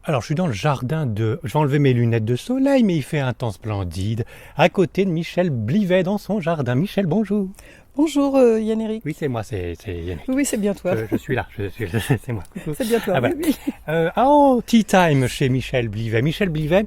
Alors, je suis dans le jardin de... Je vais enlever mes lunettes de soleil, mais il fait un temps splendide. À côté de Michel Blivet dans son jardin. Michel, bonjour. Bonjour Yann-Éric. Oui, c'est moi, c'est Yannick. Oui, c'est bien toi. Je suis là, c'est moi. Coucou. C'est bien toi, Ah, voilà. oui. Tea time chez Michel Blivet. Michel Blivet,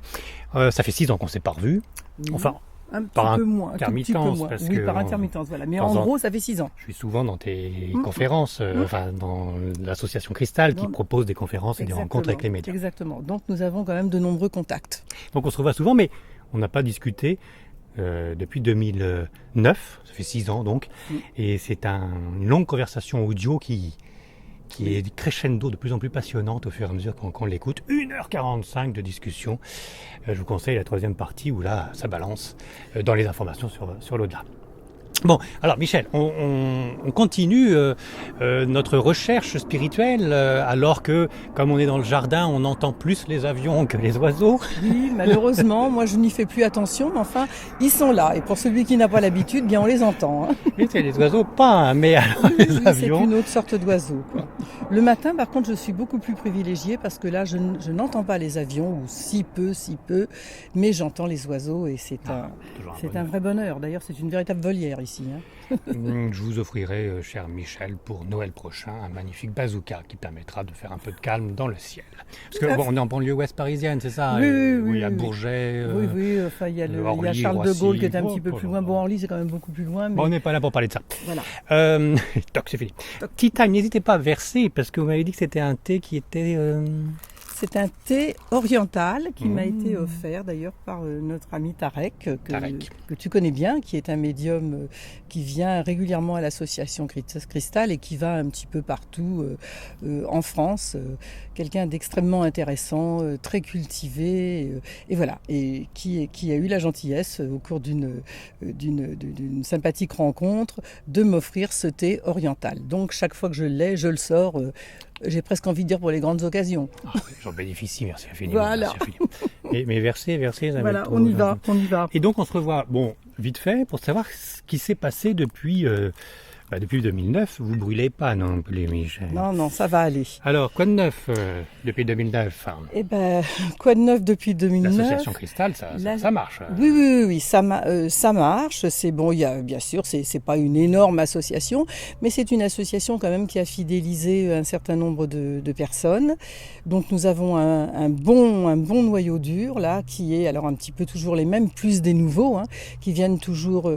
ça fait 6 ans qu'on s'est pas revus. Oui. Enfin, Un petit par peu moins, un tout petit peu intermittence, moins. parce Oui, que par on- intermittence, voilà. Mais de en temps en- gros, ça fait 6 ans. je suis souvent dans tes conférences, enfin dans l'association Cristal qui Dans- propose des conférences et des rencontres avec les médias. Exactement. Donc nous avons quand même de nombreux contacts. Donc on se revoit souvent, mais on n'a pas discuté depuis 2009, ça fait 6 ans donc, et c'est une longue conversation audio qui est crescendo de plus en plus passionnante au fur et à mesure qu'on l'écoute. 1h45 de discussion. Je vous conseille la 3e partie où là, ça balance dans les informations sur l'au-delà. Bon, alors Michel, on continue notre recherche spirituelle alors que, comme on est dans le jardin, on entend plus les avions que les oiseaux. Oui, malheureusement, moi je n'y fais plus attention, mais enfin, ils sont là. Et pour celui qui n'a pas l'habitude, bien on les entend. Hein. Et c'est les oiseaux pas, hein, mais alors Oui, les c'est avions... une autre sorte d'oiseau, quoi. Le matin, par contre, je suis beaucoup plus privilégiée parce que là, je n'entends pas les avions, ou si peu, mais j'entends les oiseaux et c'est un vrai bonheur. D'ailleurs, c'est une véritable volière ici. Hein. Je vous offrirai, cher Michel, pour Noël prochain, un magnifique bazooka qui permettra de faire un peu de calme dans le ciel. Parce que bon, on est en banlieue ouest parisienne, c'est ça? Oui, où il y a oui. Bourget. Oui, enfin, il y a Orly, Charles de Gaulle qui est un Roissy. petit peu plus loin. Bon, Orly, c'est quand même beaucoup plus loin. Mais... Bon, on n'est pas là pour parler de ça. Voilà. Toc, c'est fini. Tea time, n'hésitez pas à verser, parce que vous m'avez dit que c'était un thé qui était... C'est un thé oriental qui m'a été offert d'ailleurs par notre ami Tarek, que tu connais bien, qui est un médium qui vient régulièrement à l'association Cristal et qui va un petit peu partout en France. Quelqu'un d'extrêmement intéressant, très cultivé, et voilà, et qui a eu la gentillesse au cours d'une sympathique rencontre de m'offrir ce thé oriental. Donc chaque fois que je l'ai, je le sors. J'ai presque envie de dire pour les grandes occasions. Oh, j'en bénéficie, merci infiniment. Voilà. Merci infiniment. Mais verser, ça Voilà, va être on y va. Et donc on se revoit, bon, vite fait, pour savoir ce qui s'est passé depuis 2009. Vous brûlez pas non plus, Michel. Non, ça va aller. Alors, quoi de neuf depuis 2009? Eh ben, quoi de neuf depuis 2009? L'association Cristal, ça marche. Oui, ça marche. C'est bon, il y a, bien sûr, c'est pas une énorme association, mais c'est une association quand même qui a fidélisé un certain nombre de personnes. Donc nous avons un bon noyau dur là, qui est alors un petit peu toujours les mêmes, plus des nouveaux, hein, qui viennent toujours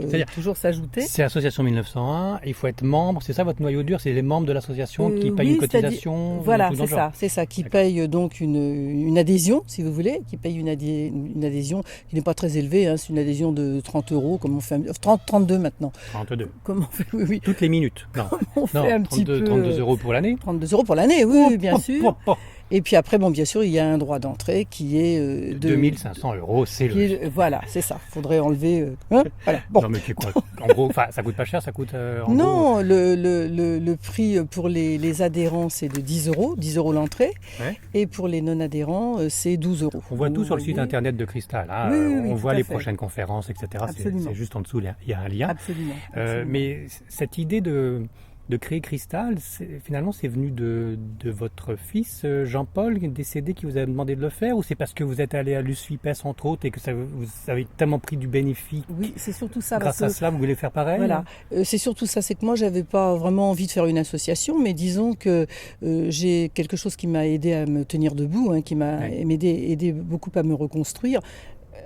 s'ajouter. C'est l'association 1901, il faut être membre, c'est ça votre noyau dur? C'est les membres de l'association qui payent oui, une cotisation? Voilà, c'est ça, qui paye donc une adhésion, si vous voulez, qui paye une adhésion qui n'est pas très élevée, hein, c'est une adhésion de 30 €, comme on fait 32 maintenant. 32. Comment on fait? Oui. Toutes les minutes. Non, On fait un petit peu 32 € pour l'année. 32 € pour l'année, oui, bien sûr. Et puis après, bon, bien sûr, il y a un droit d'entrée qui est de 2500 €, c'est le... Voilà, c'est ça. Faudrait enlever. Voilà. Bon. Non, mais c'est quoi? En gros, ça coûte pas cher, ça coûte. Non, le prix pour les adhérents, c'est de 10 €, 10 € l'entrée. Ouais. Et pour les non-adhérents, c'est 12 €. On voit tout sur le site internet de Cristal. Hein. Oui, on tout voit à les fait. prochaines conférences, etc. Absolument. C'est juste en dessous, il y a un lien. Absolument. Mais cette idée de créer Cristal, finalement, c'est venu de votre fils Jean-Paul, décédé, qui vous a demandé de le faire, ou c'est parce que vous êtes allé à l'USFIPES, entre autres, et que vous avez tellement pris du bénéfice? Oui, c'est surtout ça. Grâce à cela, vous voulez faire pareil? Voilà, c'est surtout ça, c'est que moi j'avais pas vraiment envie de faire une association, mais disons que j'ai quelque chose qui m'a aidé à me tenir debout, hein, qui m'a aidé beaucoup à me reconstruire.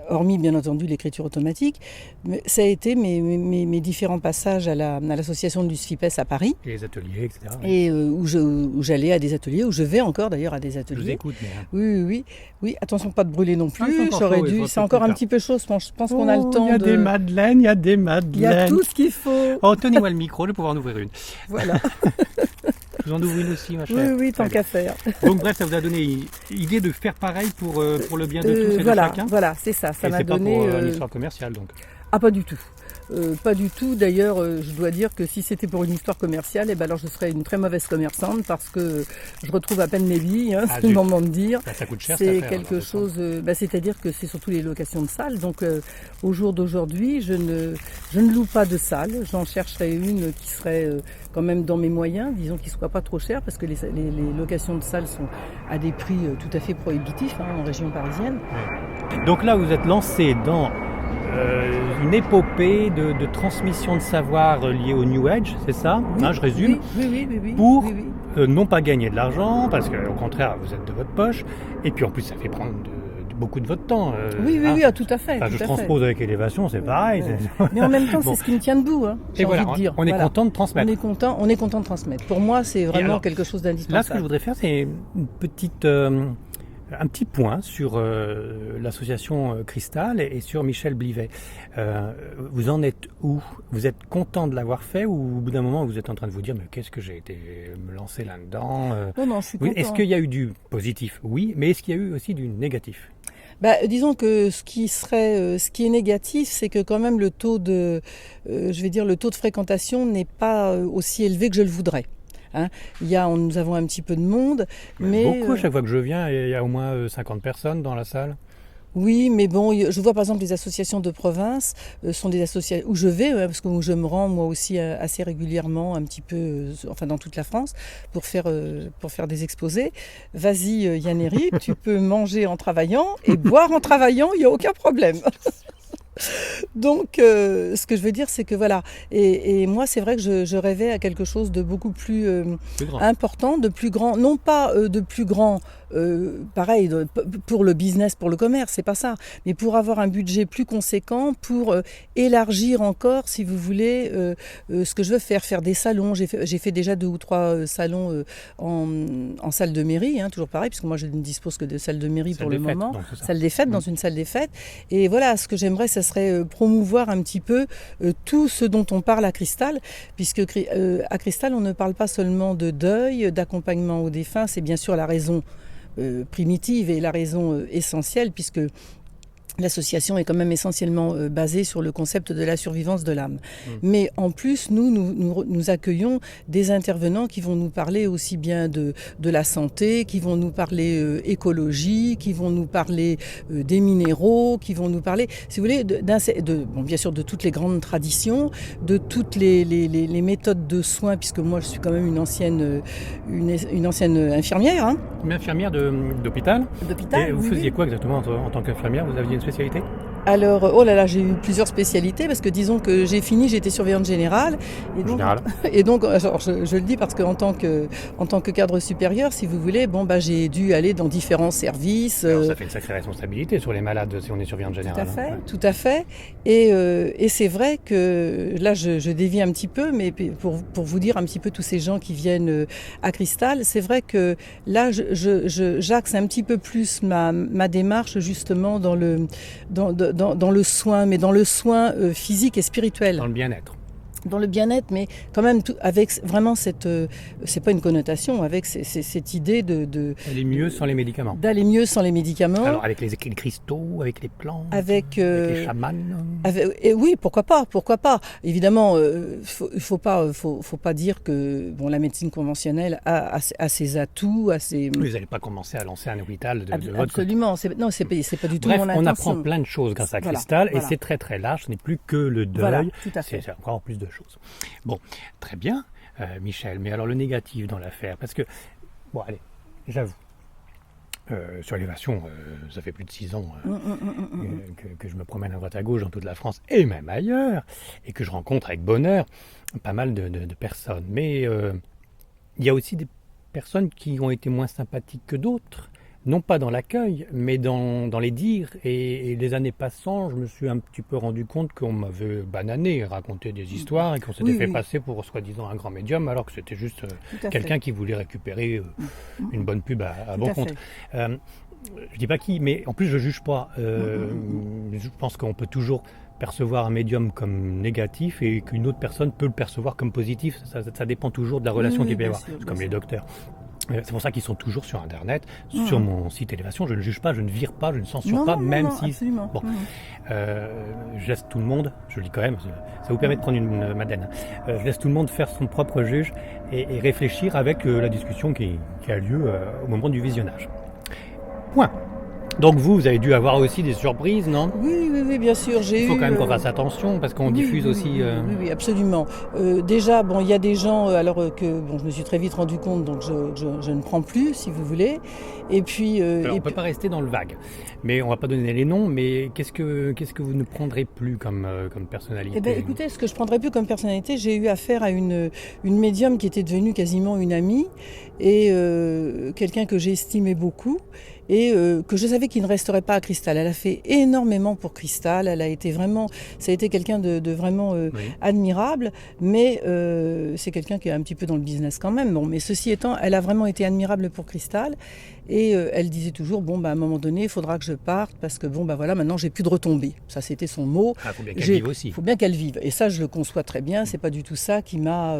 Hormis bien entendu l'écriture automatique, mais ça a été mes différents passages à l'association de l'USFIPES à Paris. Et les ateliers, etc. Et où j'allais à des ateliers, où je vais encore d'ailleurs à des ateliers. Je vous écoute, mais... Oui, attention pas de brûler non plus, c'est encore un petit peu chaud, je pense qu'on a le temps il y a des madeleines, Il y a tout ce qu'il faut. Oh, tenez-moi le micro, je vais pouvoir en ouvrir une. Voilà. Je vous en ouvre une aussi, ma chère. Oui, tant qu'à faire. Donc bref, ça vous a donné l'idée de faire pareil pour le bien de tous et de chacun. Voilà, c'est ça. Ça et m'a c'est donné. Pas pour une histoire commerciale, donc. Ah, pas du tout. Pas du tout. D'ailleurs, je dois dire que si c'était pour une histoire commerciale, alors je serais une très mauvaise commerçante parce que je retrouve à peine mes billes, c'est le moment de dire. Ça coûte cher. C'est quelque chose, c'est-à-dire que c'est surtout les locations de salles. Donc au jour d'aujourd'hui, je ne loue pas de salle. J'en chercherai une qui serait quand même dans mes moyens, disons qu'il ne soit pas trop cher parce que les locations de salles sont à des prix tout à fait prohibitifs en région parisienne. Donc là, vous êtes lancé dans une épopée de transmission de savoir liée au New Age, c'est ça, je résume, pour non pas gagner de l'argent, parce qu'au contraire, vous êtes de votre poche, et puis en plus, ça fait prendre beaucoup de votre temps. Tout à fait. Je transpose avec élévation, c'est pareil. Mais en même temps, c'est ce qui me tient debout. Et voilà, envie de dire. On est content de transmettre. On est content de transmettre. Pour moi, c'est vraiment quelque chose d'indispensable. Là, ce que je voudrais faire, c'est un petit point sur l'association Cristal et sur Michel Blivet. Vous en êtes où? Vous êtes content de l'avoir fait ou au bout d'un moment vous êtes en train de vous dire mais qu'est-ce que j'ai été me lancer là-dedans? Non, je suis content. Est-ce qu'il y a eu du positif? Oui, mais est-ce qu'il y a eu aussi du négatif? Disons que ce qui est négatif, c'est que quand même le taux de fréquentation n'est pas aussi élevé que je le voudrais. Nous avons un petit peu de monde. Mais beaucoup, chaque fois que je viens, il y a au moins 50 personnes dans la salle. Oui, mais bon, je vois par exemple les associations de province sont des associations où je vais, parce que je me rends moi aussi assez régulièrement, un petit peu, dans toute la France, pour faire des exposés. Vas-y Yann-Éric, tu peux manger en travaillant et boire en travaillant, il n'y a aucun problème. Donc, ce que je veux dire, c'est que voilà. Et moi, c'est vrai que je rêvais à quelque chose de beaucoup plus important, de plus grand. Non pas de plus grand, pareil, pour le business, pour le commerce, c'est pas ça. Mais pour avoir un budget plus conséquent, pour élargir encore, si vous voulez, ce que je veux faire des salons. J'ai fait déjà 2 ou 3 salons en salle de mairie, toujours pareil, puisque moi, je ne dispose que de salles de mairie pour le moment. Salle des fêtes, dans une salle des fêtes. Et voilà, ce que j'aimerais, ça serait promouvoir un petit peu tout ce dont on parle à Cristal, puisque à Cristal, on ne parle pas seulement de deuil, d'accompagnement aux défunts, c'est bien sûr la raison primitive et la raison essentielle, puisque l'association est quand même essentiellement basée sur le concept de la survivance de l'âme. Mais en plus, nous accueillons des intervenants qui vont nous parler aussi bien de la santé, qui vont nous parler écologie, qui vont nous parler des minéraux, qui vont nous parler, si vous voulez, bien sûr de toutes les grandes traditions, de toutes les méthodes de soins, puisque moi je suis quand même une ancienne infirmière. Une infirmière d'hôpital. Et vous faisiez quoi exactement en tant qu'infirmière? Vous aviez une spécialité? Alors, j'ai eu plusieurs spécialités parce que disons que j'étais surveillante générale. Et donc je le dis parce qu'en tant que cadre supérieur, si vous voulez, j'ai dû aller dans différents services. Alors, ça fait une sacrée responsabilité sur les malades si on est surveillante générale. Tout à fait. Et c'est vrai que là, je dévie un petit peu, mais pour vous dire un petit peu tous ces gens qui viennent à Cristal, c'est vrai que là, j'axe un petit peu plus ma démarche justement dans le soin, mais dans le soin physique et spirituel. Dans le bien-être. Dans le bien-être, mais quand même avec vraiment cette, c'est pas une connotation, avec cette idée d'aller mieux sans les médicaments. D'aller mieux sans les médicaments. Alors avec les cristaux, avec les plantes, avec les chamans. Oui, pourquoi pas. Évidemment, faut pas dire que la médecine conventionnelle a ses atouts, a ses. Vous n'allez pas commencer à lancer un hôpital de votre. Absolument. C'est pas du tout mon intention. On apprend plein de choses grâce à Cristal et c'est très très large. Ce n'est plus que le deuil. Voilà, tout à fait. C'est encore plus de choses. Bon, très bien, Michel. Mais alors le négatif dans l'affaire, parce que allez, j'avoue. Sur l'élévation, ça fait plus de 6 ans que je me promène à droite à gauche dans toute la France et même ailleurs, et que je rencontre avec bonheur pas mal de personnes. Mais il y a aussi des personnes qui ont été moins sympathiques que d'autres, non pas dans l'accueil, mais dans les dires. Et les années passant, je me suis un petit peu rendu compte qu'on m'avait banané, raconté des histoires et qu'on s'était fait passer pour soi-disant un grand médium, alors que c'était juste quelqu'un qui voulait récupérer une bonne pub à bon compte. Je dis pas qui, mais en plus je juge pas. Je pense qu'on peut toujours percevoir un médium comme négatif et qu'une autre personne peut le percevoir comme positif. Ça dépend toujours de la relation qu'il peut y avoir. C'est comme les docteurs. C'est pour ça qu'ils sont toujours sur Internet, sur mon site Élévation. Je ne juge pas, je ne vire pas, je ne censure pas, même si... Absolument. Bon, je laisse tout le monde, je le dis quand même, ça vous permet de prendre une Madeleine. Je laisse tout le monde faire son propre juge et réfléchir avec la discussion qui a lieu au moment du visionnage. Point. Donc vous avez dû avoir aussi des surprises, non ? Oui, bien sûr. Il faut quand même qu'on fasse attention parce qu'on diffuse aussi... Oui, absolument. Déjà, il y a des gens je me suis très vite rendu compte, donc je ne prends plus, si vous voulez. Et puis... on ne peut pas rester dans le vague. Mais on ne va pas donner les noms, mais qu'est-ce que vous ne prendrez plus comme personnalité ? Écoutez, ce que je ne prendrais plus comme personnalité, j'ai eu affaire à une médium qui était devenue quasiment une amie et quelqu'un que j'estimais beaucoup. Et que je savais qu'il ne resterait pas à Cristal. Elle a fait énormément pour Cristal. Ça a été quelqu'un de vraiment admirable, mais c'est quelqu'un qui est un petit peu dans le business quand même. Bon, mais ceci étant, elle a vraiment été admirable pour Cristal. Et elle disait toujours, à un moment donné, il faudra que je parte parce que maintenant j'ai plus de retombées. Ça, c'était son mot. Il faut bien qu'elle vive aussi. Il faut bien qu'elle vive. Et ça, je le conçois très bien. C'est pas du tout ça qui m'a.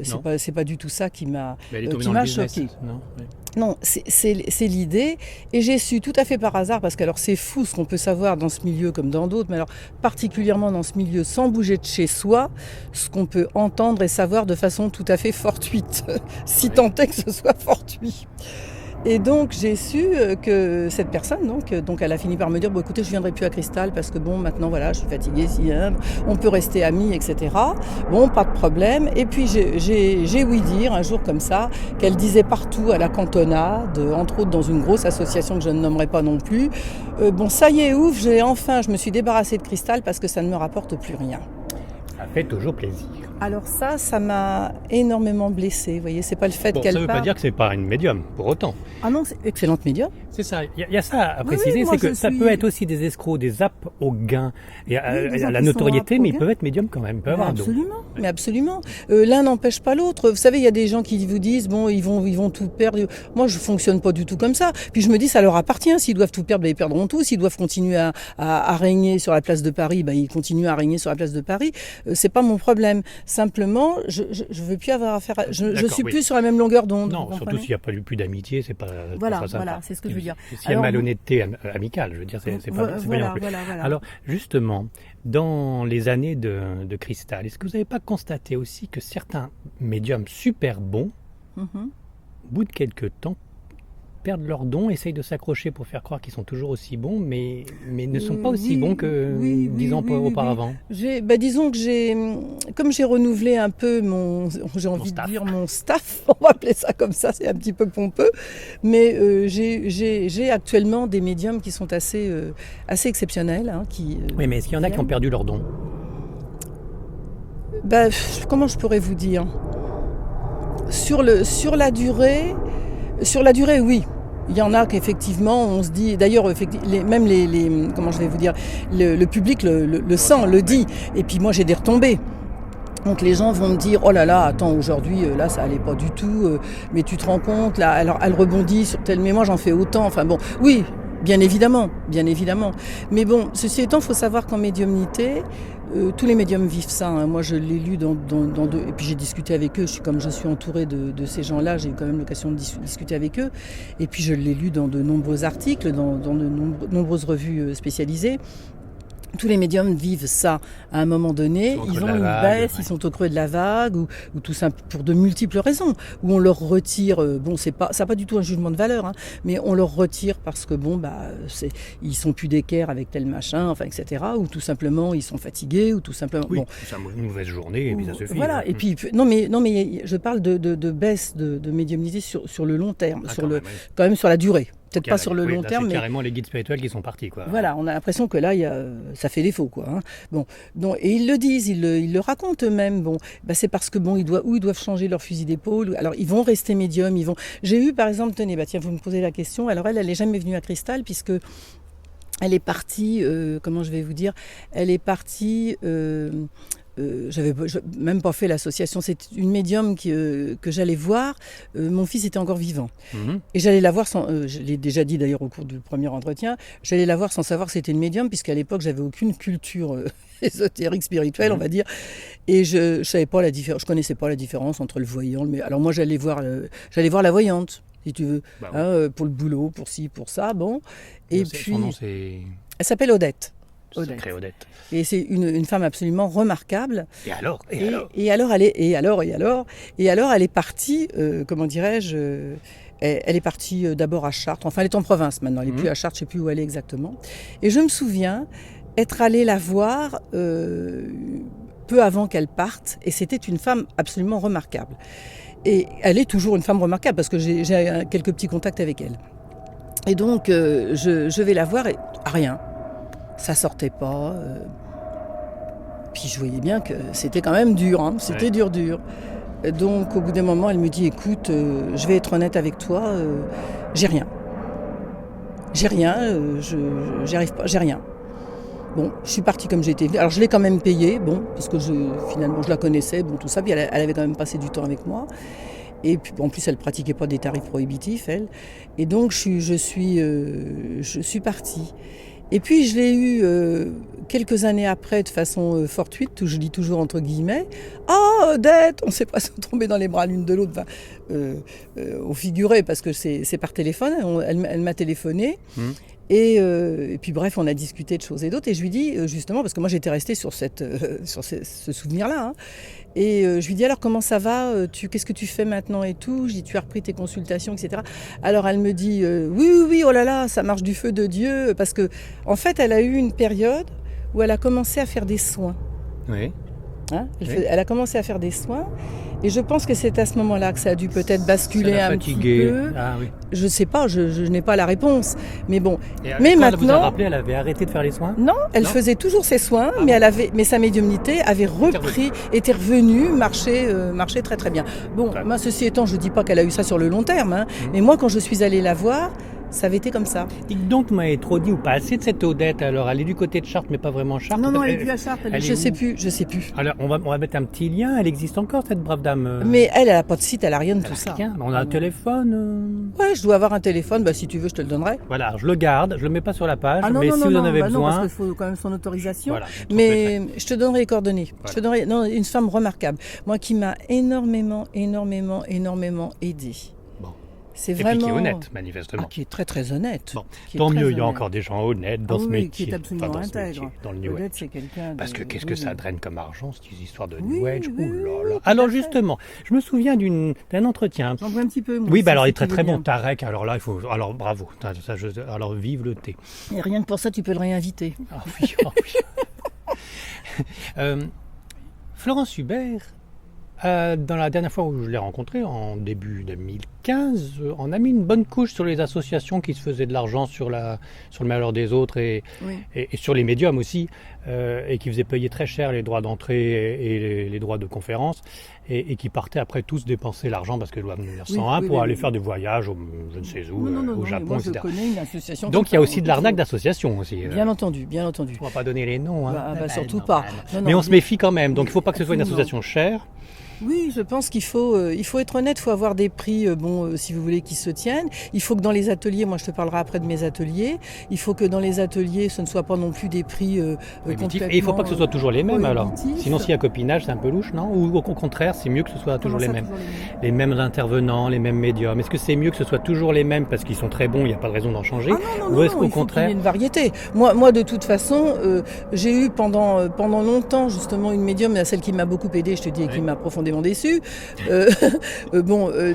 C'est pas du tout ça qui m'a choqué. Non, c'est l'idée. Et j'ai su tout à fait par hasard, parce que alors c'est fou ce qu'on peut savoir dans ce milieu comme dans d'autres, mais alors particulièrement dans ce milieu, sans bouger de chez soi, ce qu'on peut entendre et savoir de façon tout à fait fortuite, si tant est que ce soit fortuit. Et donc j'ai su que cette personne, donc elle a fini par me dire, écoutez, je viendrai plus à Cristal parce que maintenant voilà, je suis fatiguée, on peut rester amis, etc. Bon, pas de problème. Et puis j'ai ouï dire un jour comme ça qu'elle disait partout à la cantonade, entre autres dans une grosse association que je ne nommerai pas non plus, ça y est, ouf, je me suis débarrassée de Cristal parce que ça ne me rapporte plus rien. Ça fait toujours plaisir. Alors ça m'a énormément blessée. Vous voyez, c'est pas le fait qu'elle ça ne veut pas dire que c'est pas une médium, pour autant. Ah non, c'est excellente médium. C'est ça. Il y a ça à préciser, c'est que ça peut être aussi des escrocs, des apes au gain et à la notoriété, mais ils peuvent être médiums quand même. Ils peuvent avoir mais absolument. L'un n'empêche pas l'autre. Vous savez, il y a des gens qui vous disent, ils vont tout perdre. Moi, je fonctionne pas du tout comme ça. Puis je me dis, ça leur appartient. S'ils doivent tout perdre, ils perdront tout. S'ils doivent continuer à régner sur la place de Paris, ils continuent à régner sur la place de Paris. C'est pas mon problème. Simplement, je veux plus avoir affaire à... Je suis plus sur la même longueur d'onde. Non, surtout s'il n'y a pas eu plus d'amitié, c'est pas sympa. Voilà, c'est ce que je veux dire. S'il y a malhonnêteté amicale, je veux dire, c'est pas bien non plus. Voilà. Alors, justement, dans les années de Cristal, est-ce que vous n'avez pas constaté aussi que certains médiums super bons, au bout de quelques temps, perdent leurs dons, essayent de s'accrocher pour faire croire qu'ils sont toujours aussi bons, mais ne sont pas aussi bons que 10 ans auparavant. Disons que comme j'ai renouvelé un peu mon staff, on va appeler ça comme ça, c'est un petit peu pompeux, mais j'ai actuellement des médiums qui sont assez exceptionnels. Oui, mais est-ce qu'il y en a qui ont perdu leurs dons ? Comment je pourrais vous dire ? Sur la durée, oui. Il y en a qu'effectivement, on se dit... D'ailleurs, même comment je vais vous dire, le public le sent, le dit. Et puis moi, j'ai des retombées. Donc les gens vont me dire, oh là là, attends, aujourd'hui, là, ça allait pas du tout. Mais tu te rends compte, là, alors elle rebondit sur tel... Mais moi, j'en fais autant. Enfin bon, oui, bien évidemment. Mais bon, ceci étant, il faut savoir qu'en médiumnité... tous les médiums vivent ça. Moi, je l'ai lu dans deux... Et puis, j'ai discuté avec eux. Comme je suis entourée de ces gens-là, j'ai eu quand même l'occasion de discuter avec eux. Et puis, je l'ai lu dans de nombreux articles, dans de nombreuses revues spécialisées. Tous les médiums vivent ça à un moment donné. Ils ont une baisse, ils sont au creux de la vague, ou tout ça pour de multiples raisons. Où on leur retire, ça n'a pas du tout un jugement de valeur, mais on leur retire parce que ils sont plus d'équerre avec tel machin, etc. Ou tout simplement ils sont fatigués, ou tout simplement. Oui, c'est une mauvaise journée et puis ça suffit. Voilà. Et puis non mais je parle de baisse de médiumnité sur le long terme, quand même sur la durée. Peut-être pas sur le long terme, mais carrément les guides spirituels qui sont partis, quoi. Voilà, on a l'impression que là, ça fait défaut, quoi. Bon, et ils le disent, ils le racontent eux-mêmes. Bon, c'est parce que ils doivent changer leur fusil d'épaule. Alors, ils vont rester médiums. J'ai eu, par exemple, tenez, vous me posez la question. Alors, elle est jamais venue à Cristal puisque elle est partie. Comment je vais vous dire ? Elle est partie j'avais même pas fait l'association. C'est une médium que j'allais voir. Mon fils était encore vivant. Et j'allais la voir sans... je l'ai déjà dit d'ailleurs au cours du premier entretien. J'allais la voir sans savoir que c'était une médium, puisqu'à l'époque, j'avais aucune culture ésotérique, spirituelle, on va dire. Et je savais pas la différence. Je connaissais pas la différence entre le voyant. Alors moi, j'allais voir la voyante, si tu veux, pour le boulot, pour ci, pour ça. Bon. Et puis, son nom, c'est... Elle s'appelle Odette. Sacrée Odette. Et c'est une femme absolument remarquable. Et alors elle est partie, comment dirais-je, elle est partie d'abord à Chartres. Enfin, elle est en province maintenant. Elle n'est plus à Chartres, je ne sais plus où elle est exactement. Et je me souviens être allée la voir peu avant qu'elle parte. Et c'était une femme absolument remarquable. Et elle est toujours une femme remarquable parce que j'ai quelques petits contacts avec elle. Et donc, je vais la voir et rien. Ça sortait pas. Puis je voyais bien que c'était quand même dur. Hein. C'était dur. Donc, au bout d'un moment, elle me dit, écoute, je vais être honnête avec toi, j'ai rien. J'y arrive pas, j'ai rien. Bon, je suis partie comme j'étais venue. Alors, je l'ai quand même payée, bon, parce que finalement, je la connaissais, bon, tout ça. Puis elle avait quand même passé du temps avec moi. Et puis, en plus, elle pratiquait pas des tarifs prohibitifs, elle. Et donc, je suis partie. Et puis, je l'ai eu quelques années après, de façon fortuite, je dis toujours entre guillemets. « Ah, Odette !» On ne s'est pas tombé dans les bras l'une de l'autre, au figuré, parce que c'est par téléphone. Elle m'a téléphoné. Et puis bref, on a discuté de choses et d'autres. Et je lui dis, justement, parce que moi j'étais restée sur ce souvenir-là. Hein, et je lui dis, alors comment ça va, qu'est-ce que tu fais maintenant et tout? Je dis, tu as repris tes consultations, etc. Alors elle me dit, oui, oh là là, ça marche du feu de Dieu. Parce que en fait, elle a eu une période où elle a commencé à faire des soins. Oui. Hein, elle a commencé à faire des soins. Et je pense que c'est à ce moment-là que ça a dû peut-être basculer un petit peu. Ah, oui. Je ne sais pas, je n'ai pas la réponse. Mais bon. Mais maintenant, elle vous a rappelé, elle avait arrêté de faire les soins? Non, elle faisait toujours ses soins, mais sa médiumnité avait repris, était revenue, marchait très très bien. Bon, moi, ceci étant, je ne dis pas qu'elle a eu ça sur le long terme, hein, mais moi, quand je suis allée la voir, ça avait été comme ça. Dites donc, vous m'avez trop dit ou pas assez de cette Odette. Alors, elle est du côté de Chartres, mais pas vraiment Chartres. Non, elle est plus à Chartres. Je sais plus. Alors, on va mettre un petit lien. Elle existe encore, cette brave dame. Mais elle n'a pas de site, elle n'a rien de tout ça. On a un téléphone. Ouais, je dois avoir un téléphone. Bah, si tu veux, je te le donnerai. Voilà, je le garde. Je le mets pas sur la page. Mais si vous en avez besoin. Non, parce qu'il faut quand même son autorisation. Voilà, mais je te donnerai les coordonnées. Voilà. Je te donnerai. Non, une femme remarquable. Moi, qui m'a énormément aidée. C'est vraiment... Puis qui est honnête, manifestement. Qui est très très honnête. Bon, tant mieux, il y a encore des gens honnêtes dans ce métier. Qui est absolument intègre. Dans le New Age. C'est quelqu'un parce que qu'est-ce que ça draine comme argent, cette histoire de New Age. Ouh là là. Alors justement, je me souviens d'un entretien. J'en vois un petit peu. Oui, alors il est très très bon, Tarek. Alors là, il faut. Alors bravo. Alors vive le thé. Et rien que pour ça, tu peux le réinviter. Ah oui. Florence Hubert. Dans la dernière fois où je l'ai rencontré, en début 2015, on a mis une bonne couche sur les associations qui se faisaient de l'argent sur le malheur des autres et sur les médiums aussi, et qui faisaient payer très cher les droits d'entrée et les droits de conférence, et qui partaient après tous dépenser l'argent parce qu'ils doivent venir sans pour aller faire des voyages je ne sais où, au Japon, etc. Je connais une association. Donc il y a aussi de l'arnaque d'associations aussi. Bien entendu. On ne va pas donner les noms. Hein. Surtout pas. Mais on se méfie quand même, donc il ne faut pas que ce soit une association chère. Oui, je pense qu'il faut être honnête, il faut avoir des prix, si vous voulez, qui se tiennent. Il faut que dans les ateliers, moi je te parlerai après de mes ateliers, il faut que dans les ateliers, ce ne soit pas non plus des prix complètement... Et il ne faut pas que ce soit toujours les mêmes alors. Sinon, s'il y a copinage, c'est un peu louche, non? Ou au contraire, c'est mieux que ce soit toujours les mêmes. Les mêmes intervenants, les mêmes médiums. Est-ce que c'est mieux que ce soit toujours les mêmes parce qu'ils sont très bons, il n'y a pas de raison d'en changer? Ou est-ce qu'au contraire... Il y a une variété. Moi, de toute façon, j'ai eu pendant longtemps justement une médium, celle qui m'a beaucoup aidée, je te dis, et qui m'a profondément déçue.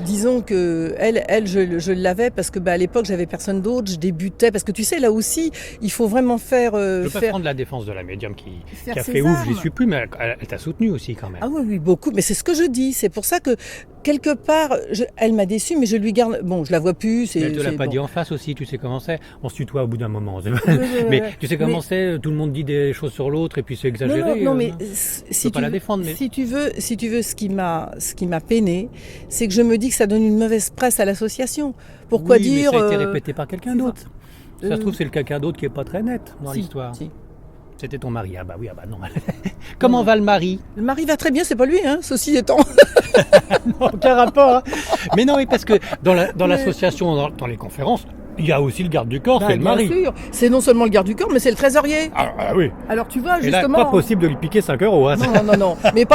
Disons que elle je l'avais parce que à l'époque j'avais personne d'autre, je débutais parce que tu sais là aussi il faut vraiment faire. Je peux prendre la défense de la médium qui a fait ouf, j'y suis plus, mais elle t'a soutenu aussi quand même. Ah oui beaucoup, mais c'est ce que je dis, c'est pour ça que quelque part elle m'a déçue, mais je lui garde. Bon, je la vois plus. Mais elle te l'a pas dit en face aussi, tu sais comment c'est. On se tutoie au bout d'un moment. Mais tu sais comment c'est, tout le monde dit des choses sur l'autre et puis c'est exagéré. Non, mais si tu veux, la défendre, mais... si tu veux, ce qui m'a peiné, c'est que je me dis que ça donne une mauvaise presse à l'association. Pourquoi dire mais ça a été répété par quelqu'un d'autre. Ça se trouve, c'est le quelqu'un d'autre qui est pas très net dans l'histoire. C'était ton mari. Ah bah oui, ah bah non. Comment va le mari? Le mari va très bien, c'est pas lui, hein, ceci étant. Non, aucun rapport. Hein. Mais non, oui, parce que dans l'association, dans les conférences, il y a aussi le garde du corps, c'est le mari. Bien sûr, c'est non seulement le garde du corps, mais c'est le trésorier. Ah oui. Alors tu vois, Et là, justement. pas possible de lui piquer 5 €. Hein. Non. Mais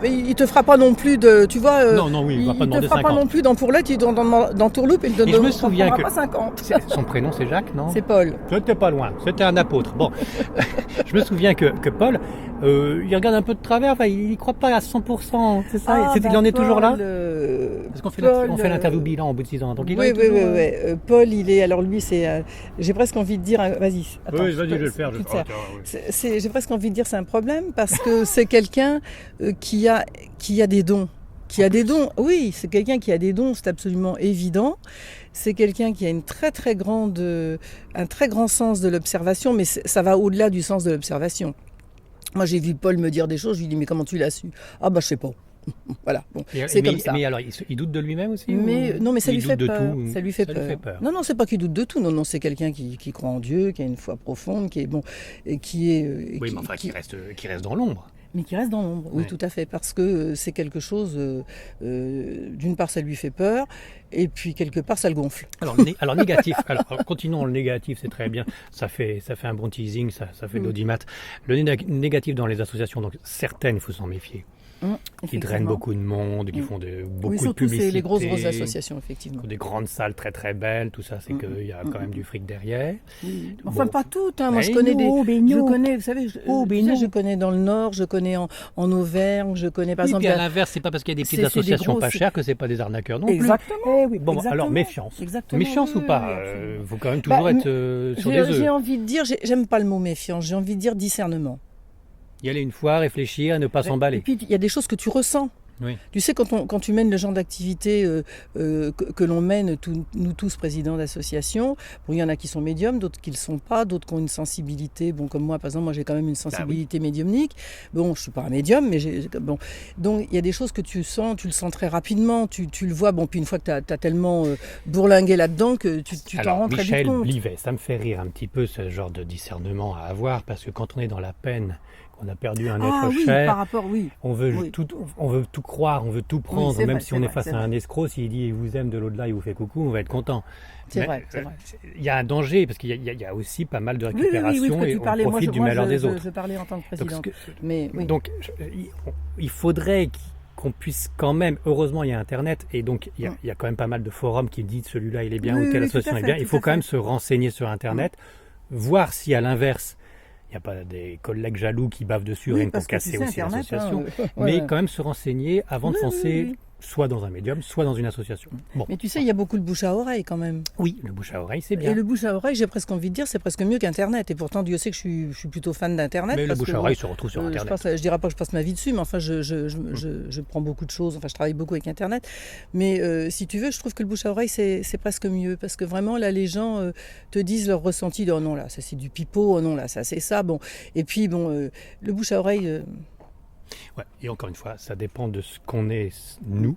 il te fera pas non plus de. Tu vois. Non, oui, il va pas demander 50. Il te fera pas non plus d'ampoulette, il dans Tourloupe, il te je me souviens pas 50. Son prénom, c'est Jacques, non? C'est Paul. C'était pas loin, c'était un apôtre. Bon, je me souviens que Paul, il regarde un peu de travers, enfin, il y croit pas à 100%, c'est ça? Il en est toujours là? Parce qu'on fait l'interview bilan au bout de 6 ans. Donc il oui. Paul, il est. Alors lui, c'est. J'ai presque envie de dire. Vas-y. Attends, oui, vas-y, je vais le faire. J'ai presque envie de dire c'est un problème parce que c'est quelqu'un qui a des dons. Oui, c'est quelqu'un qui a des dons, c'est absolument évident. C'est quelqu'un qui a un très grand sens de l'observation, mais ça va au-delà du sens de l'observation. Moi, j'ai vu Paul me dire des choses, je lui dis mais comment tu l'as su? Ah bah je sais pas. Voilà, bon, c'est comme ça. Mais alors, il doute de lui-même aussi? Non, mais ça lui fait peur. Ça lui fait peur. Non, c'est pas qu'il doute de tout. Non, c'est quelqu'un qui croit en Dieu, qui a une foi profonde, qui est bon, et qui est. Oui, mais enfin, qui reste dans l'ombre. Mais qui reste dans l'ombre, oui, tout à fait, parce que c'est quelque chose. D'une part, ça lui fait peur, et puis quelque part, ça le gonfle. Alors négatif. Alors continuons le négatif, c'est très bien. Ça fait un bon teasing, ça fait de l'audimat. Le négatif dans les associations, donc certaines, il faut s'en méfier. Qui drainent beaucoup de monde, qui font beaucoup de publicité. C'est les grosses associations, effectivement. Des grandes salles très très belles, tout ça, c'est qu'il y a quand même du fric derrière. Enfin, pas toutes. Hein. Moi, je connais je connais, vous savez, je connais dans le Nord, je connais en Auvergne, je connais par exemple. Et à l'inverse, c'est pas parce qu'il y a des petites associations pas chères que c'est pas des arnaqueurs non plus. Exactement. Bon, alors méfiance. Méfiance ou pas? Il faut quand même toujours être sur des œufs. J'ai envie de dire, j'aime pas le mot méfiance, j'ai envie de dire discernement. Y aller une fois, réfléchir, ne pas s'emballer. Et puis, il y a des choses que tu ressens. Oui. Tu sais, quand tu mènes le genre d'activité que l'on mène, nous tous présidents d'associations, il y en a qui sont médiums, d'autres qui ne le sont pas, d'autres qui ont une sensibilité. Bon, comme moi, par exemple, j'ai quand même une sensibilité médiumnique. Bon, je ne suis pas un médium, mais donc il y a des choses que tu sens, tu le sens très rapidement, tu le vois. Bon, puis une fois que tu as tellement bourlingué là-dedans que tu t'en rends très vite compte. Michel Blivet, ça me fait rire un petit peu ce genre de discernement à avoir, parce que quand on est dans la peine, on a perdu un être cher. Par rapport, on veut tout croire, on veut tout prendre, même si on est face à un escroc, s'il dit il vous aime de l'au-delà, il vous fait coucou, on va être content. C'est vrai. Il y a un danger, parce qu'il y a aussi pas mal de récupération et on profite du malheur des autres. Je parlais en tant que présidente. Donc, il faudrait qu'on puisse quand même, heureusement il y a Internet, et donc il y a quand même pas mal de forums qui disent celui-là il est bien ou telle association est bien. Il faut quand même se renseigner sur Internet, voir si à l'inverse, il n'y a pas des collègues jaloux qui bavent dessus, rien pour casser aussi l'association. Mais quand même se renseigner avant de foncer soit dans un médium, soit dans une association. Bon. Mais tu sais, il y a beaucoup de bouche à oreille quand même. Oui, le bouche à oreille, c'est bien. Et le bouche à oreille, j'ai presque envie de dire, c'est presque mieux qu'Internet. Et pourtant, Dieu sait que je suis plutôt fan d'Internet. Mais le bouche à oreille se retrouve sur Internet. Je dirais pas que je passe ma vie dessus, mais enfin, je prends beaucoup de choses. Enfin, je travaille beaucoup avec Internet. Mais si tu veux, je trouve que le bouche à oreille, c'est presque mieux. Parce que vraiment, là, les gens te disent leur ressenti de « Oh non, là, ça c'est du pipeau. Oh non, là, ça c'est ça. » Bon. Et puis, le bouche à oreille... Ouais, et encore une fois, ça dépend de ce qu'on est, nous.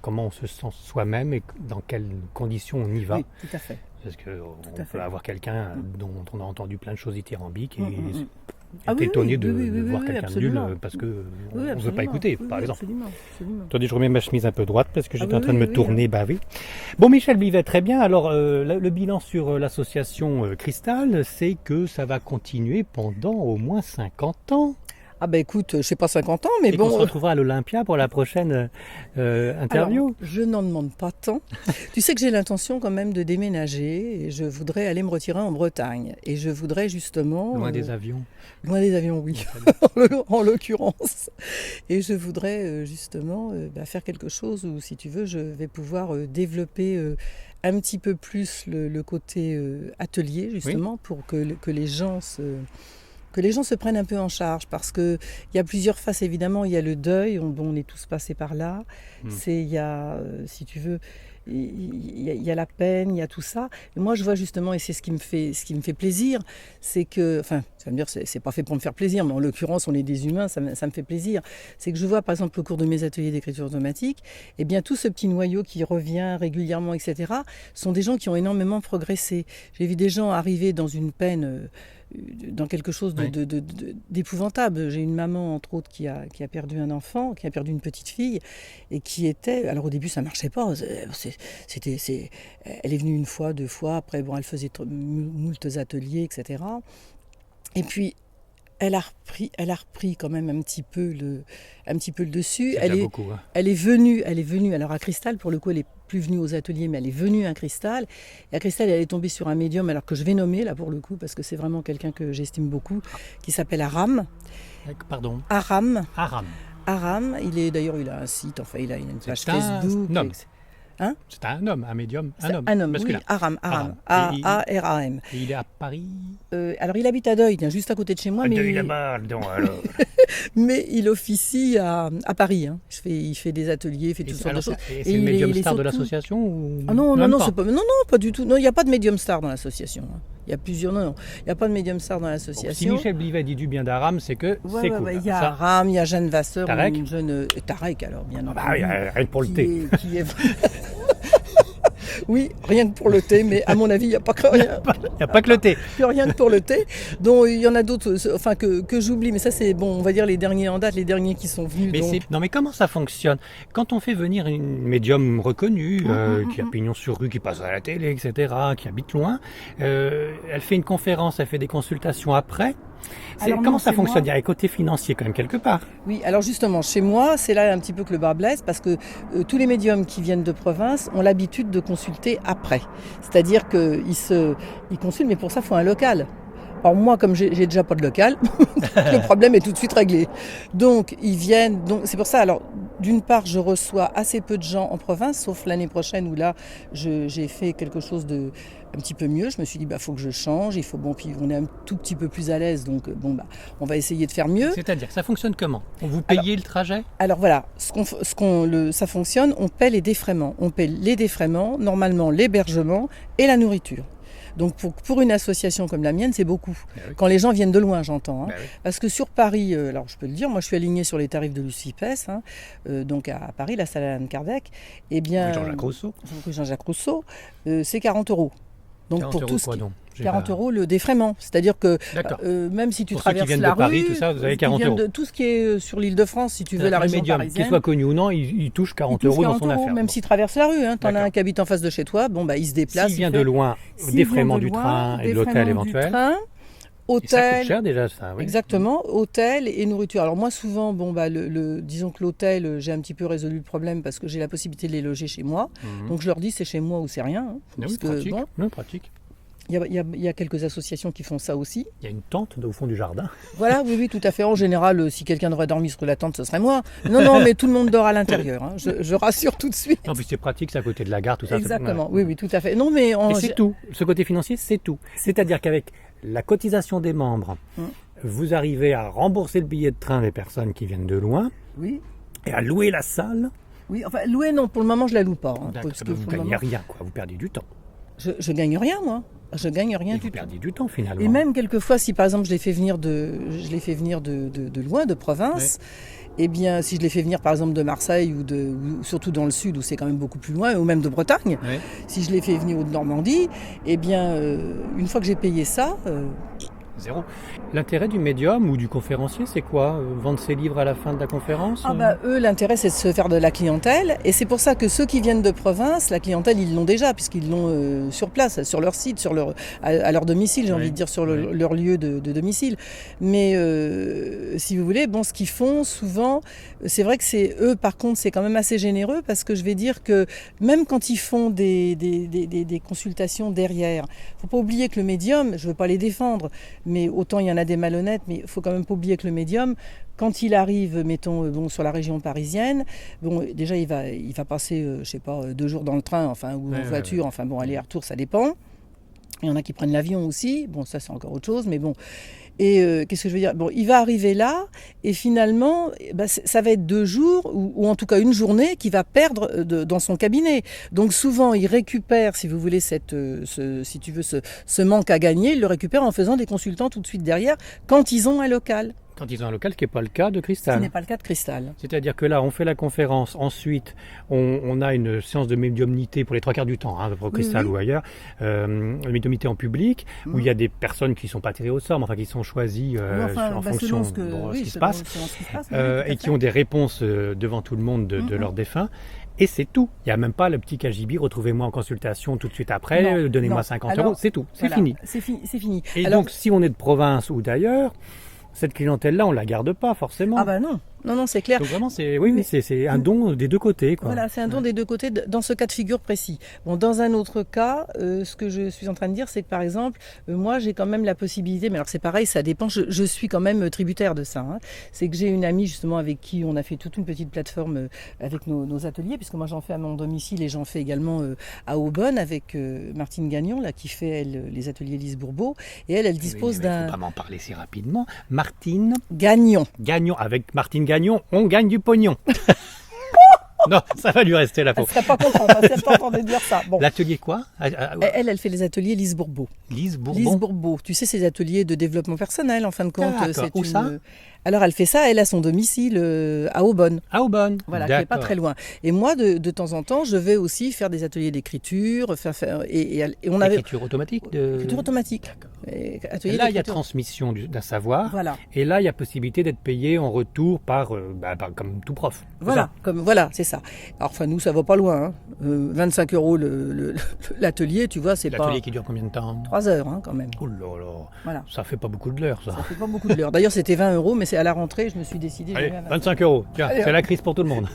Comment on se sent soi-même et dans quelles conditions on y va. Oui, tout à fait. Parce qu'on peut avoir quelqu'un dont on a entendu plein de choses dithyrambiques et être étonné de voir quelqu'un de nul parce qu'on ne veut pas écouter, par exemple. Absolument. Attendez, je remets ma chemise un peu droite parce que j'étais en train de me tourner bavé. Bon, Michel Blivet, très bien. Alors, le bilan sur l'association Cristal, c'est que ça va continuer pendant au moins 50 ans. Ah ben écoute, je sais pas 50 ans, mais bon... on se retrouvera à l'Olympia pour la prochaine interview. Alors, je n'en demande pas tant. Tu sais que j'ai l'intention quand même de déménager et je voudrais aller me retirer en Bretagne. Et je voudrais justement... Loin des avions. Loin des avions, oui, en l'occurrence. Et je voudrais justement faire quelque chose où, si tu veux, je vais pouvoir développer... un petit peu plus le côté atelier, justement, pour que les gens se prennent un peu en charge, parce qu'il y a plusieurs faces, évidemment. Il y a le deuil, on est tous passés par là. Il y a, si tu veux, il y a la peine, il y a tout ça. Et moi, je vois justement, et c'est ce qui me fait plaisir, c'est que, enfin, ça veut dire, c'est pas fait pour me faire plaisir, mais en l'occurrence, on est des humains, ça me fait plaisir. C'est que je vois, par exemple, au cours de mes ateliers d'écriture automatique, eh bien, tout ce petit noyau qui revient régulièrement, etc., sont des gens qui ont énormément progressé. J'ai vu des gens arriver dans une peine dans quelque chose d'épouvantable. J'ai une maman, entre autres, qui a perdu un enfant, qui a perdu une petite fille, et qui était... Alors au début, ça ne marchait pas. Elle est venue une fois, 2 fois. Après, bon, elle faisait moultes ateliers, etc. Et puis, elle a repris quand même un petit peu le dessus. Elle est venue. Alors à Cristal, pour le coup, elle est plus venue aux ateliers, mais elle est venue à Cristal. Et à Cristal, elle est tombée sur un médium, alors que je vais nommer là pour le coup, parce que c'est vraiment quelqu'un que j'estime beaucoup, qui s'appelle Aram. Pardon. Aram. D'ailleurs, il a un site, enfin, il a une page Facebook. Hein? C'est un homme, un médium, un homme, masculin. Oui, Aram. A-R-A-M. Et il est à Paris. Alors il habite à Deuil, juste à côté de chez moi. Deuil là-bas, donc alors. Mais il officie à Paris. Hein. Il fait des ateliers, il fait toutes sortes de choses. Et c'est le médium star de l'association ou... Non, pas du tout. Non, il n'y a pas de médium star dans l'association. Hein. Il y a plusieurs. Non, il n'y a pas de médium star dans l'association. Si Michel Blivet dit du bien d'Aram, c'est que c'est cool. Il y a Aram, il y a Jeanne Vasseur, Tarek. Une jeune Tarek, alors bien entendu. Rien pour le thé. Oui, rien que pour le thé, mais à mon avis, il n'y a pas que rien. Il n'y a pas que le thé. Il n'y a rien que pour le thé. Donc il y en a d'autres, enfin que j'oublie, mais ça c'est bon, on va dire les derniers en date, les derniers qui sont venus. Non mais comment ça fonctionne? Quand on fait venir une médium reconnue, qui a pignon sur rue, qui passe à la télé, etc., qui habite loin, elle fait une conférence, elle fait des consultations après. Comment ça fonctionne? Il y a un côté financier quand même quelque part. Oui, alors justement, chez moi, c'est là un petit peu que le bar blesse, parce que tous les médiums qui viennent de province ont l'habitude de consulter après. C'est-à-dire qu'ils consultent, mais pour ça, il faut un local. Alors moi, comme j'ai déjà pas de local, le problème est tout de suite réglé. Donc ils viennent. Donc c'est pour ça. Alors d'une part, je reçois assez peu de gens en province, sauf l'année prochaine où là, j'ai fait quelque chose de un petit peu mieux. Je me suis dit, faut que je change. Puis on est un tout petit peu plus à l'aise, donc on va essayer de faire mieux. C'est-à-dire, ça fonctionne comment? Vous payez le trajet? Alors voilà, ça fonctionne. On paie les défraiements. On paie les défraiements, normalement l'hébergement et la nourriture. Donc pour une association comme la mienne, c'est beaucoup. Oui. Quand les gens viennent de loin, j'entends. Hein. Oui. Parce que sur Paris, alors je peux le dire, moi je suis alignée sur les tarifs de l'UCIPES, donc à Paris, la salle Allan Kardec. Eh bien, rue Jean-Jacques Rousseau, c'est 40 €. Donc 40 pour euros tout quoi, donc 40 € le défraiement. C'est-à-dire que même si tu pour traverses ceux qui la de rue, Paris, tout ça, vous avez 40 €. Tout ce qui est sur l'île de France, si tu veux, la région parisienne. Qu'il soit connu ou non, il touche 40 € dans son affaire. Même s'il traverse la rue, t'en as un qui habite en face de chez toi, il se déplace. S'il vient de loin, défraiement du train et de l'hôtel éventuel. Hôtel, ça coûte cher déjà, ça, oui. Exactement, hôtel et nourriture. Alors moi souvent, disons que l'hôtel, j'ai un petit peu résolu le problème parce que j'ai la possibilité de les loger chez moi. Donc je leur dis c'est chez moi ou c'est rien. Pratique. Il y a quelques associations qui font ça aussi. Il y a une tente au fond du jardin. Voilà, oui, tout à fait. En général, si quelqu'un devrait dormir sur la tente, ce serait moi. Non, mais tout le monde dort à l'intérieur. Hein. Je rassure tout de suite. Non, puis c'est pratique, c'est à côté de la gare, tout ça. Exactement, oui, tout à fait. Non, mais et c'est tout. Ce côté financier, c'est tout. C'est-à-dire qu'avec la cotisation des membres, vous arrivez à rembourser le billet de train des personnes qui viennent de loin. Oui. Et à louer la salle. Oui, enfin, louer, non, pour le moment, je la loue pas. Parce que vous ne gagnez rien, quoi. Vous perdez du temps. Je gagne rien, moi. Je gagne rien du tout. Vous perdez du temps finalement. Et même quelquefois, si par exemple je les fais venir de loin, de province, eh bien si je les fais venir par exemple de Marseille ou surtout dans le sud où c'est quand même beaucoup plus loin, ou même de Bretagne, si je les fais venir de Normandie, eh bien une fois que j'ai payé ça... Zéro. L'intérêt du médium ou du conférencier, c'est quoi? Vendre ses livres à la fin de la conférence? Eux, l'intérêt, c'est de se faire de la clientèle. Et c'est pour ça que ceux qui viennent de province, la clientèle, ils l'ont déjà, puisqu'ils l'ont sur place, sur leur site, à leur domicile, j'ai envie de dire, sur leur lieu de domicile. Mais si vous voulez, ce qu'ils font souvent, c'est vrai que eux, par contre, c'est quand même assez généreux, parce que je vais dire que même quand ils font des consultations derrière, il ne faut pas oublier que le médium, je ne veux pas les défendre, mais autant il y en a des malhonnêtes, mais il ne faut quand même pas oublier que le médium, quand il arrive, mettons, sur la région parisienne, déjà il va passer, 2 jours dans le train, ou en voiture, aller-retour, ça dépend. Il y en a qui prennent l'avion aussi, ça c'est encore autre chose, mais bon. Et qu'est-ce que je veux dire? Il va arriver là, et finalement, ça va être 2 jours, ou en tout cas une journée, qu'il va perdre dans son cabinet. Donc souvent, il récupère, si vous voulez, ce manque à gagner, il le récupère en faisant des consultants tout de suite derrière, quand ils ont un local. Quand ils ont un local, ce qui n'est pas le cas de Ce Cristal. n'est pas le cas de Cristal. C'est-à-dire que là, on fait la conférence, ensuite, on a une séance de médiumnité pour les 3 quarts du temps, pour Cristal ou ailleurs, médiumnité en public, où il y a des personnes qui ne sont pas tirées au sort, mais enfin qui sont choisies en fonction de ce qui se passe, et qui ont des réponses devant tout le monde de leurs défunts. Et c'est tout. Il n'y a même pas le petit KGB, retrouvez-moi en consultation tout de suite après, donnez-moi 50 euros, c'est tout, c'est fini. C'est fini. Et alors, donc, si on est de province ou d'ailleurs, cette clientèle-là, on ne la garde pas forcément. Ah bah non. Non, c'est clair. Donc vraiment, c'est un don des deux côtés, quoi. Voilà, c'est un don des deux côtés dans ce cas de figure précis. Bon, dans un autre cas, ce que je suis en train de dire, c'est que par exemple, moi, j'ai quand même la possibilité, mais alors c'est pareil, ça dépend, je suis quand même tributaire de ça. C'est que j'ai une amie justement avec qui on a fait toute une petite plateforme avec nos ateliers, puisque moi j'en fais à mon domicile et j'en fais également à Aubonne avec Martine Gagnon, là, qui fait les ateliers Lise Bourbeau, et elle dispose d'un... Il faut vraiment parler si rapidement. Martine Gagnon, avec Martine Gagnon, on gagne du pognon. Non, ça va lui rester la peau. Elle ne serait pas contente, elle ne pas entendre dire ça. Bon. L'atelier quoi? Elle fait les ateliers Lise Bourbeau. Lise Bourbeau. Lise Bourbeau. Tu sais, ces ateliers de développement personnel, en fin de compte. C'est où ça? Alors, elle fait ça, elle a son domicile à Aubonne. À Aubonne. Voilà, qui n'est pas très loin. Et moi, de temps en temps, je vais aussi faire des ateliers d'écriture. Et on avait... Écriture automatique Écriture automatique. Et là, il y a transmission d'un savoir. Voilà. Et là, il y a possibilité d'être payé en retour comme tout prof. Voilà, c'est ça. Alors, enfin, nous, ça va pas loin. 25 € l'atelier, tu vois, c'est pas... L'atelier qui dure combien de temps? 3 heures, quand même. Oh là là. Voilà. Ça fait pas beaucoup de l'heure, ça. Ça fait pas beaucoup de l'heure. D'ailleurs, c'était 20 €, mais c'est à la rentrée, je me suis décidé... Allez, 25 €. Tiens, c'est la crise pour tout le monde.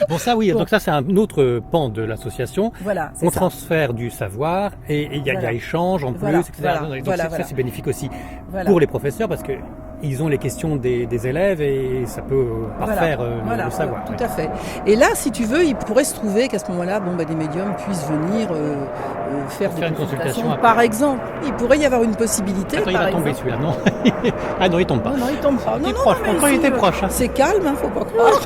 Bon, ça, oui. Bon. Donc ça, c'est un autre pan de l'association. Voilà, on transfère du savoir et il y a échange en plus, etc. Donc ça, c'est bénéfique aussi pour les professeurs parce que ils ont les questions des élèves et ça peut parfaire le savoir. Tout à fait. Et là, si tu veux, il pourrait se trouver qu'à ce moment-là, des médiums puissent venir faire des consultations. Par exemple, il pourrait y avoir une possibilité. Attends, il va tomber celui-là, non? Ah non, il tombe pas. Non, il tombe pas. Il est proche. Pourtant, il était proche. C'est calme, faut pas croire.